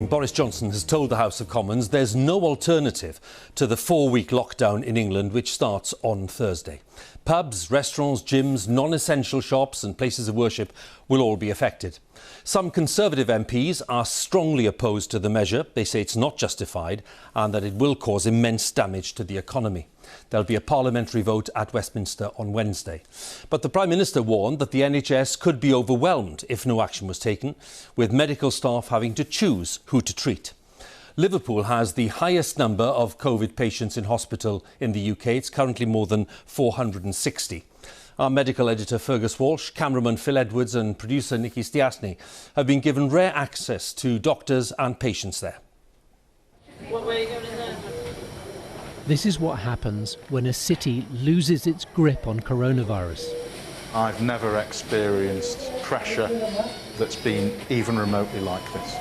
Boris Johnson has told the House of Commons there's no alternative to the 4-week lockdown in England, which starts on Thursday. Pubs, restaurants, gyms, non-essential shops and places of worship will all be affected. Some Conservative MPs are strongly opposed to the measure. They say it's not justified and that it will cause immense damage to the economy. There'll be a parliamentary vote at Westminster on Wednesday. But the Prime Minister warned that the NHS could be overwhelmed if no action was taken, with medical staff having to choose who to treat. Liverpool has the highest number of COVID patients in hospital in the UK. It's currently more than 460. Our medical editor Fergus Walsh, cameraman Phil Edwards and producer Nikki Stiasny have been given rare access to doctors and patients there. This is what happens when a city loses its grip on coronavirus. I've never experienced pressure that's been even remotely like this.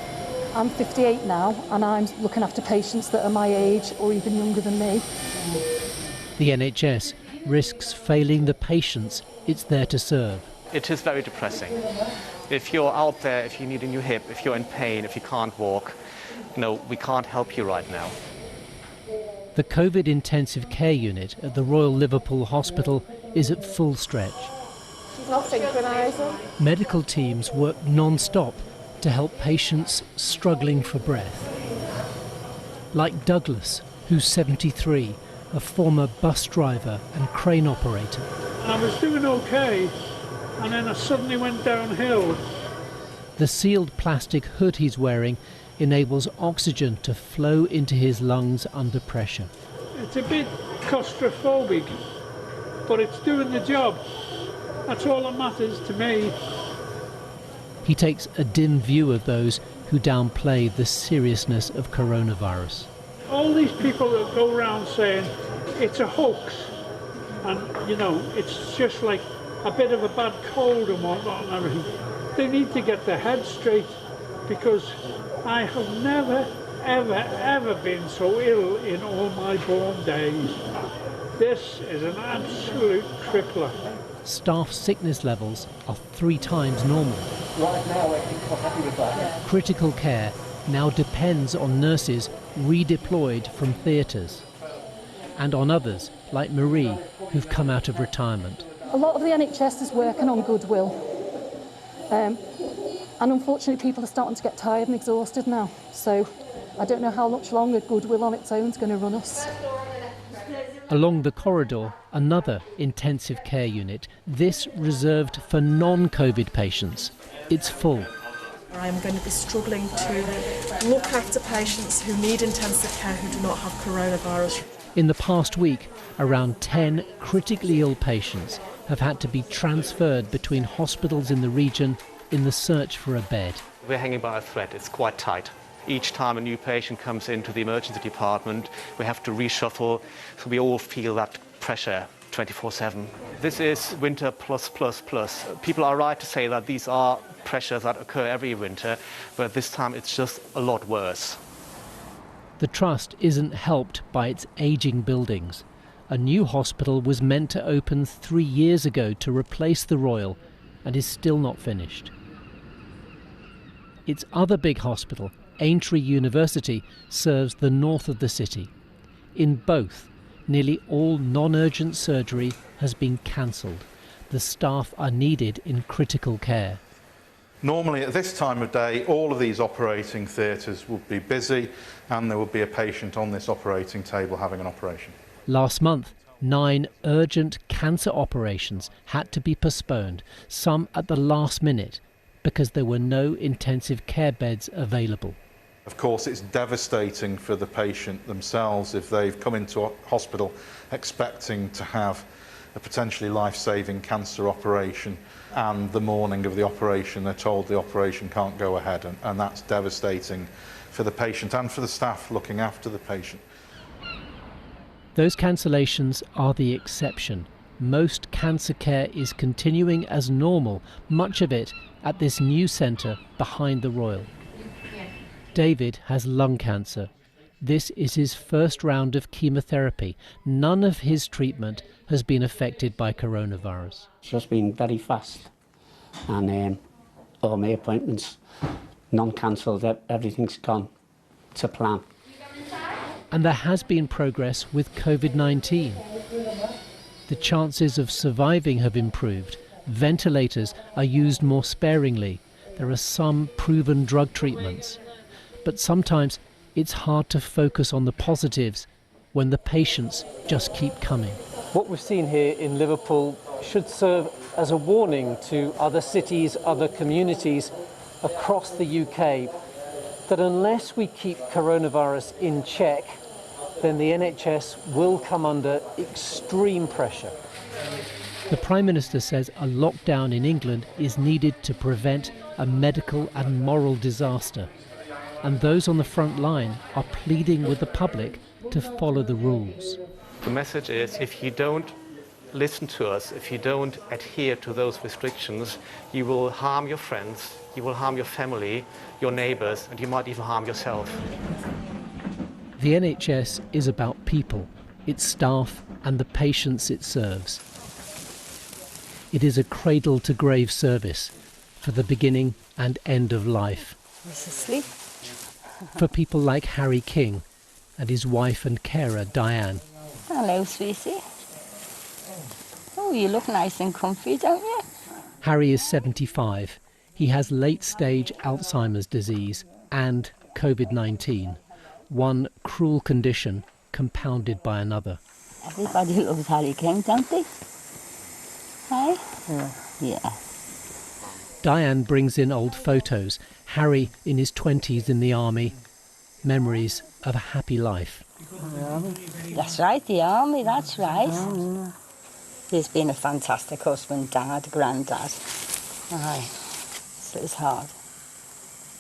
I'm 58 now and I'm looking after patients that are my age or even younger than me. The NHS risks failing the patients it's there to serve. It is very depressing. If you're out there, if you need a new hip, if you're in pain, if you can't walk, we can't help you right now. The COVID intensive care unit at the Royal Liverpool Hospital is at full stretch. She's not synchronising. Medical teams work non-stop to help patients struggling for breath. Like Douglas, who's 73, a former bus driver and crane operator. I was doing okay, and then I suddenly went downhill. The sealed plastic hood he's wearing enables oxygen to flow into his lungs under pressure. It's a bit claustrophobic, but it's doing the job. That's all that matters to me. He takes a dim view of those who downplay the seriousness of coronavirus. All these people that go around saying it's a hoax, and it's just like a bit of a bad cold and whatnot and everything. They need to get their head straight, because I have never, ever been so ill in all my born days. This is an absolute crippler. Staff sickness levels are 3 times normal. Right now, I think we're happy with that. Critical care now depends on nurses redeployed from theatres and on others like Marie, who've come out of retirement. A lot of the NHS is working on goodwill. And unfortunately people are starting to get tired and exhausted now. So I don't know how much longer goodwill on its own is going to run us. Along the corridor, another intensive care unit, this reserved for non-COVID patients. It's full. I'm going to be struggling to look after patients who need intensive care who do not have coronavirus. In the past week, around 10 critically ill patients have had to be transferred between hospitals in the region in the search for a bed. We're hanging by a thread. It's quite tight. Each time a new patient comes into the emergency department, we have to reshuffle, so we all feel that pressure 24/7. This is winter plus. People are right to say that these are pressures that occur every winter, but this time it's just a lot worse. The Trust isn't helped by its ageing buildings. A new hospital was meant to open 3 years ago to replace the Royal and is still not finished. Its other big hospital, Aintree University, serves the north of the city. In both, nearly all non-urgent surgery has been cancelled. The staff are needed in critical care. Normally at this time of day, all of these operating theatres would be busy and there would be a patient on this operating table having an operation. Last month, 9 urgent cancer operations had to be postponed, some at the last minute, because there were no intensive care beds available. Of course, it's devastating for the patient themselves if they've come into a hospital expecting to have a potentially life-saving cancer operation, and the morning of the operation they're told the operation can't go ahead, and that's devastating for the patient and for the staff looking after the patient. Those cancellations are the exception. Most cancer care is continuing as normal, much of it at this new centre behind the Royal. David has lung cancer. This is his first round of chemotherapy. None of his treatment has been affected by coronavirus. It's just been very fast, and all my appointments none cancelled, everything's gone to plan. And there has been progress with COVID-19. The chances of surviving have improved. Ventilators are used more sparingly. There are some proven drug treatments. But sometimes it's hard to focus on the positives when the patients just keep coming. What we've seen here in Liverpool should serve as a warning to other cities, other communities across the UK, that unless we keep coronavirus in check, then the NHS will come under extreme pressure. The Prime Minister says a lockdown in England is needed to prevent a medical and moral disaster. And those on the front line are pleading with the public to follow the rules. The message is, if you don't listen to us, if you don't adhere to those restrictions, you will harm your friends, you will harm your family, your neighbours, and you might even harm yourself. The NHS is about people, its staff and the patients it serves. It is a cradle-to-grave service for the beginning and end of life. He's asleep. For people like Harry King and his wife and carer, Diane. Hello, sweetie. Oh, you look nice and comfy, don't you? Harry is 75. He has late-stage Alzheimer's disease and COVID-19, one cruel condition compounded by another. Everybody loves Harry King, don't they? Hey? Yeah. Diane brings in old photos. Harry in his 20s in the army. Memories of a happy life. That's right, the army, that's right. He's been a fantastic husband, dad, granddad. Aye. So it's hard.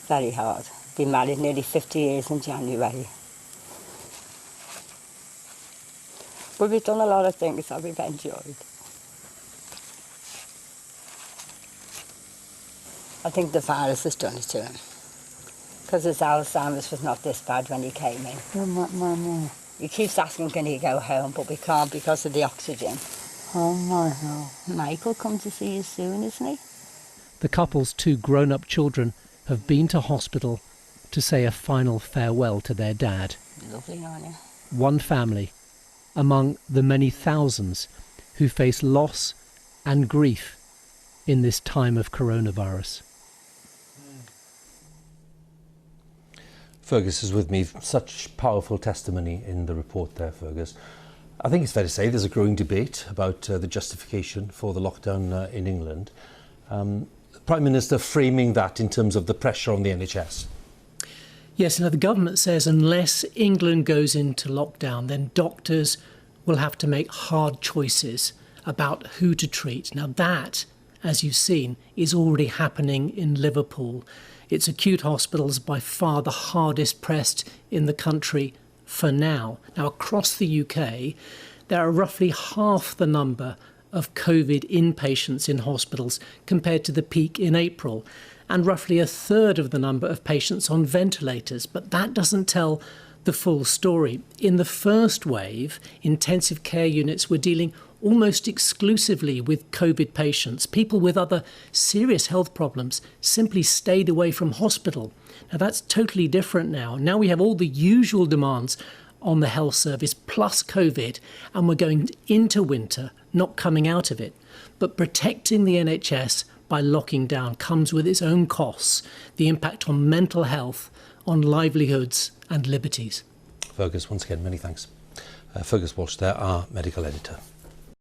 Very hard. Been married nearly 50 years in January. But we've done a lot of things that we've enjoyed. I think the virus has done it to him. Because his Alzheimer's was not this bad when he came in. He keeps asking, can he go home? But we can't because of the oxygen. Oh, my. Mike will come to see you soon, isn't he? The couple's two grown-up children have been to hospital to say a final farewell to their dad. Lovely, aren't you? One family among the many thousands who face loss and grief in this time of coronavirus. Fergus is with me. Such powerful testimony in the report there, Fergus. I think it's fair to say there's a growing debate about the justification for the lockdown in England. The Prime Minister framing that in terms of the pressure on the NHS. Yes, now the government says unless England goes into lockdown, then doctors will have to make hard choices about who to treat. Now that, as you've seen, is already happening in Liverpool. Its acute hospitals by far the hardest pressed in the country for now. Now across the UK, there are roughly half the number of COVID inpatients in hospitals compared to the peak in April, and roughly a third of the number of patients on ventilators. But that doesn't tell the full story. In the first wave, intensive care units were dealing almost exclusively with COVID patients. People with other serious health problems simply stayed away from hospital. Now that's totally different now. Now we have all the usual demands on the health service plus COVID, and we're going into winter, not coming out of it. But protecting the NHS by locking down comes with its own costs, the impact on mental health, on livelihoods and liberties. Fergus, once again, many thanks. Fergus Walsh there, our medical editor.